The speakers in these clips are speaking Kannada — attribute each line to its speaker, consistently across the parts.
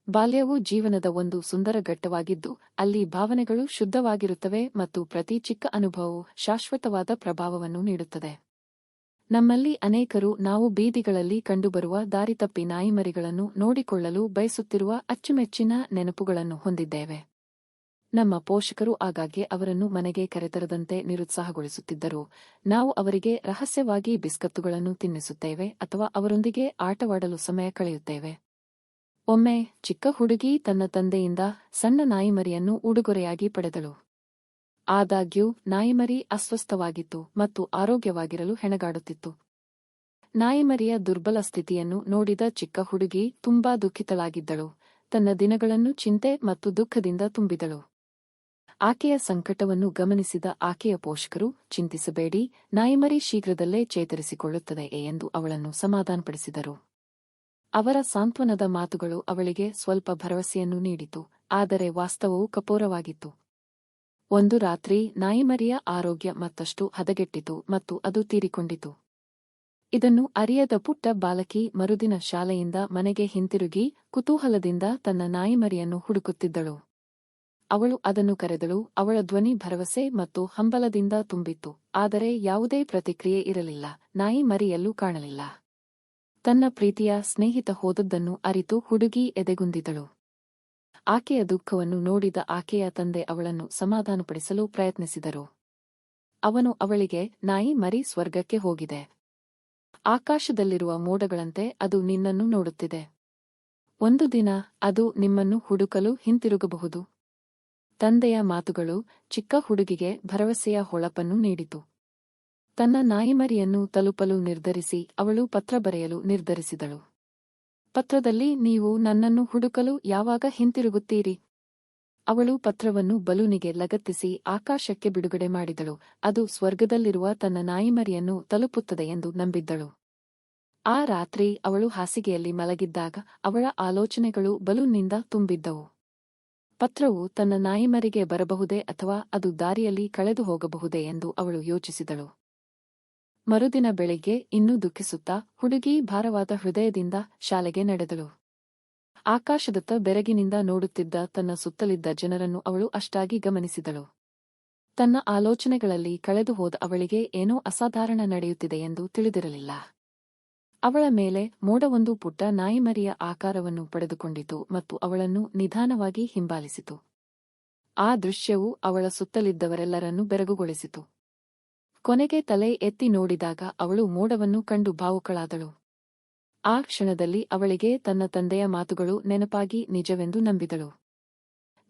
Speaker 1: ಬಾಲ್ಯವು ಜೀವನದ ಒಂದು ಸುಂದರ ಘಟ್ಟವಾಗಿದ್ದು, ಅಲ್ಲಿ ಭಾವನೆಗಳು ಶುದ್ಧವಾಗಿರುತ್ತವೆ ಮತ್ತು ಪ್ರತಿ ಚಿಕ್ಕ ಅನುಭವವು ಶಾಶ್ವತವಾದ ಪ್ರಭಾವವನ್ನು ನೀಡುತ್ತದೆ. ನಮ್ಮಲ್ಲಿ ಅನೇಕರು ನಾವು ಬೀದಿಗಳಲ್ಲಿ ಕಂಡುಬರುವ ದಾರಿತಪ್ಪಿ ನಾಯಿಮರಿಗಳನ್ನು ನೋಡಿಕೊಳ್ಳಲು ಬಯಸುತ್ತಿರುವ ಅಚ್ಚುಮೆಚ್ಚಿನ ನೆನಪುಗಳನ್ನು ಹೊಂದಿದ್ದೇವೆ. ನಮ್ಮ ಪೋಷಕರು ಆಗಾಗ್ಗೆ ಅವರನ್ನು ಮನೆಗೆ ಕರೆತರದಂತೆ ನಿರುತ್ಸಾಹಗೊಳಿಸುತ್ತಿದ್ದರು. ನಾವು ಅವರಿಗೆ ರಹಸ್ಯವಾಗಿ ಬಿಸ್ಕತ್ತುಗಳನ್ನು ತಿನ್ನಿಸುತ್ತೇವೆ ಅಥವಾ ಅವರೊಂದಿಗೆ ಆಟವಾಡಲು ಸಮಯ ಕಳೆಯುತ್ತೇವೆ. ಒಮ್ಮೆ ಚಿಕ್ಕ ಹುಡುಗಿ ತನ್ನ ತಂದೆಯಿಂದ ಸಣ್ಣ ನಾಯಿಮರಿಯನ್ನು ಉಡುಗೊರೆಯಾಗಿ ಪಡೆದಳು. ಆದಾಗ್ಯೂ ನಾಯಿಮರಿ ಅಸ್ವಸ್ಥವಾಗಿತ್ತು ಮತ್ತು ಆರೋಗ್ಯವಾಗಿರಲು ಹೆಣಗಾಡುತ್ತಿತ್ತು. ನಾಯಿಮರಿಯ ದುರ್ಬಲ ಸ್ಥಿತಿಯನ್ನು ನೋಡಿದ ಚಿಕ್ಕ ಹುಡುಗಿ ತುಂಬಾ ದುಃಖಿತಳಾಗಿದ್ದಳು. ತನ್ನ ದಿನಗಳನ್ನು ಚಿಂತೆ ಮತ್ತು ದುಃಖದಿಂದ ತುಂಬಿದಳು. ಆಕೆಯ ಸಂಕಟವನ್ನು ಗಮನಿಸಿದ ಆಕೆಯ ಪೋಷಕರು, ಚಿಂತಿಸಬೇಡಿ, ನಾಯಿಮರಿ ಶೀಘ್ರದಲ್ಲೇ ಚೇತರಿಸಿಕೊಳ್ಳುತ್ತದೆ ಎಂದು ಅವಳನ್ನು ಸಮಾಧಾನಪಡಿಸಿದರು. ಅವರ ಸಾಂತ್ವನದ ಮಾತುಗಳು ಅವಳಿಗೆ ಸ್ವಲ್ಪ ಭರವಸೆಯನ್ನು ನೀಡಿತು, ಆದರೆ ವಾಸ್ತವವು ಕಪೋರವಾಗಿತ್ತು. ಒಂದು ರಾತ್ರಿ ನಾಯಿಮರಿಯ ಆರೋಗ್ಯ ಮತ್ತಷ್ಟು ಹದಗೆಟ್ಟಿತು ಮತ್ತು ಅದು ತೀರಿಕೊಂಡಿತು. ಇದನ್ನು ಅರಿಯದ ಪುಟ್ಟ ಬಾಲಕಿ ಮರುದಿನ ಶಾಲೆಯಿಂದ ಮನೆಗೆ ಹಿಂತಿರುಗಿ ಕುತೂಹಲದಿಂದ ತನ್ನ ನಾಯಿಮರಿಯನ್ನು ಹುಡುಕುತ್ತಿದ್ದಳು. ಅವಳು ಅದನ್ನು ಕರೆದಳು. ಅವಳ ಧ್ವನಿ ಭರವಸೆ ಮತ್ತು ಹಂಬಲದಿಂದ ತುಂಬಿತ್ತು, ಆದರೆ ಯಾವುದೇ ಪ್ರತಿಕ್ರಿಯೆ ಇರಲಿಲ್ಲ. ನಾಯಿ ಮರಿಯಲ್ಲೂ ಕಾಣಲಿಲ್ಲ. ತನ್ನ ಪ್ರೀತಿಯ ಸ್ನೇಹಿತ ಹೋದದ್ದನ್ನು ಅರಿತು ಹುಡುಗಿ ಎದೆಗುಂದಿದಳು. ಆಕೆಯ ದುಃಖವನ್ನು ನೋಡಿದ ಆಕೆಯ ತಂದೆ ಅವಳನ್ನು ಸಮಾಧಾನಪಡಿಸಲು ಪ್ರಯತ್ನಿಸಿದರು. ಅವನು ಅವಳಿಗೆ, ನಾಯಿ ಮರಿ ಸ್ವರ್ಗಕ್ಕೆ ಹೋಗಿದೆ. ಆಕಾಶದಲ್ಲಿರುವ ಮೋಡಗಳಂತೆ ಅದು ನಿನ್ನನ್ನು ನೋಡುತ್ತಿದೆ. ಒಂದು ದಿನ ಅದು ನಿಮ್ಮನ್ನು ಹುಡುಕಲು ಹಿಂತಿರುಗಬಹುದು. ತಂದೆಯ ಮಾತುಗಳು ಚಿಕ್ಕ ಹುಡುಗಿಗೆ ಭರವಸೆಯ ಹೊಳಪನ್ನು ನೀಡಿತು. ತನ್ನ ನಾಯಿಮರಿಯನ್ನು ತಲುಪಲು ನಿರ್ಧರಿಸಿ ಅವಳು ಪತ್ರ ಬರೆಯಲು ನಿರ್ಧರಿಸಿದಳು. ಪತ್ರದಲ್ಲಿ, ನೀವು ನನ್ನನ್ನು ಹುಡುಕಲು ಯಾವಾಗ ಹಿಂತಿರುಗುತ್ತೀರಿ? ಅವಳು ಪತ್ರವನ್ನು ಬಲೂನಿಗೆ ಲಗತ್ತಿಸಿ ಆಕಾಶಕ್ಕೆ ಬಿಡುಗಡೆ ಮಾಡಿದಳು. ಅದು ಸ್ವರ್ಗದಲ್ಲಿರುವ ತನ್ನ ನಾಯಿಮರಿಯನ್ನು ತಲುಪುತ್ತದೆ ಎಂದು ನಂಬಿದ್ದಳು. ಆ ರಾತ್ರಿ ಅವಳು ಹಾಸಿಗೆಯಲ್ಲಿ ಮಲಗಿದ್ದಾಗ ಅವಳ ಆಲೋಚನೆಗಳು ಬಲೂನ್ನಿಂದ ತುಂಬಿದ್ದವು. ಪತ್ರವು ತನ್ನ ನಾಯಿಮರಿಗೆ ಬರಬಹುದೇ ಅಥವಾ ಅದು ದಾರಿಯಲ್ಲಿ ಕಳೆದು ಹೋಗಬಹುದೇ ಎಂದು ಅವಳು ಯೋಚಿಸಿದಳು. ಮರುದಿನ ಬೆಳಿಗ್ಗೆ ಇನ್ನೂ ದುಃಖಿಸುತ್ತಾ ಹುಡುಗಿ ಭಾರವಾದ ಹೃದಯದಿಂದ ಶಾಲೆಗೆ ನಡೆದಳು. ಆಕಾಶದತ್ತ ಬೆರಗಿನಿಂದ ನೋಡುತ್ತಿದ್ದ ತನ್ನ ಸುತ್ತಲಿದ್ದ ಜನರನ್ನು ಅವಳು ಅಷ್ಟಾಗಿ ಗಮನಿಸಿದಳು. ತನ್ನ ಆಲೋಚನೆಗಳಲ್ಲಿ ಕಳೆದು ಹೋದ ಅವಳಿಗೆ ಏನೋ ಅಸಾಧಾರಣ ನಡೆಯುತ್ತಿದೆ ಎಂದು ತಿಳಿದಿರಲಿಲ್ಲ. ಅವಳ ಮೇಲೆ ಮೋಡವೊಂದು ಪುಟ್ಟ ನಾಯಿಮರಿಯ ಆಕಾರವನ್ನು ಪಡೆದುಕೊಂಡಿತು ಮತ್ತು ಅವಳನ್ನು ನಿಧಾನವಾಗಿ ಹಿಂಬಾಲಿಸಿತು. ಆ ದೃಶ್ಯವು ಅವಳ ಸುತ್ತಲಿದ್ದವರೆಲ್ಲರನ್ನೂ ಬೆರಗುಗೊಳಿಸಿತು. ಕೊನೆಗೆ ತಲೆ ಎತ್ತಿ ನೋಡಿದಾಗ ಅವಳು ಮೋಡವನ್ನು ಕಂಡು ಭಾವುಕಳಾದಳು. ಆ ಕ್ಷಣದಲ್ಲಿ ಅವಳಿಗೆ ತನ್ನ ತಂದೆಯ ಮಾತುಗಳು ನೆನಪಾಗಿ ನಿಜವೆಂದು ನಂಬಿದಳು.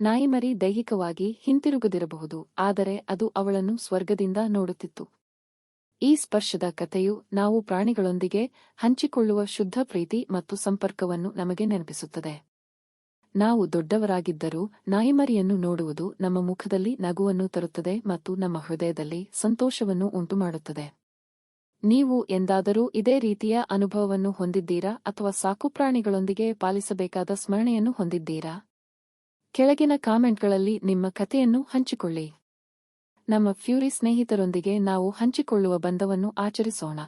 Speaker 1: ನಾಯಿಮರಿ ದೈಹಿಕವಾಗಿ ಹಿಂತಿರುಗದಿರಬಹುದು, ಆದರೆ ಅದು ಅವಳನ್ನು ಸ್ವರ್ಗದಿಂದ ನೋಡುತ್ತಿತ್ತು. ಈ ಸ್ಪರ್ಶದ ಕಥೆಯು ನಾವು ಪ್ರಾಣಿಗಳೊಂದಿಗೆ ಹಂಚಿಕೊಳ್ಳುವ ಶುದ್ಧ ಪ್ರೀತಿ ಮತ್ತು ಸಂಪರ್ಕವನ್ನು ನಮಗೆ ನೆನಪಿಸುತ್ತದೆ. ನಾವು ದೊಡ್ಡವರಾಗಿದ್ದರೂ ನಾಯಿಮರಿಯನ್ನು ನೋಡುವುದು ನಮ್ಮ ಮುಖದಲ್ಲಿ ನಗುವನ್ನು ತರುತ್ತದೆ ಮತ್ತು ನಮ್ಮ ಹೃದಯದಲ್ಲಿ ಸಂತೋಷವನ್ನು ಉಂಟುಮಾಡುತ್ತದೆ. ನೀವು ಎಂದಾದರೂ ಇದೇ ರೀತಿಯ ಅನುಭವವನ್ನು ಹೊಂದಿದ್ದೀರಾ ಅಥವಾ ಸಾಕುಪ್ರಾಣಿಗಳೊಂದಿಗೆ ಪಾಲಿಸಬೇಕಾದ ಸ್ಮರಣೆಯನ್ನು ಹೊಂದಿದ್ದೀರಾ? ಕೆಳಗಿನ ಕಾಮೆಂಟ್ಗಳಲ್ಲಿ ನಿಮ್ಮ ಕಥೆಯನ್ನು ಹಂಚಿಕೊಳ್ಳಿ. ನಮ್ಮ ಫ್ಯೂರಿ ಸ್ನೇಹಿತರೊಂದಿಗೆ ನಾವು ಹಂಚಿಕೊಳ್ಳುವ ಬಂಧವನ್ನು ಆಚರಿಸೋಣ.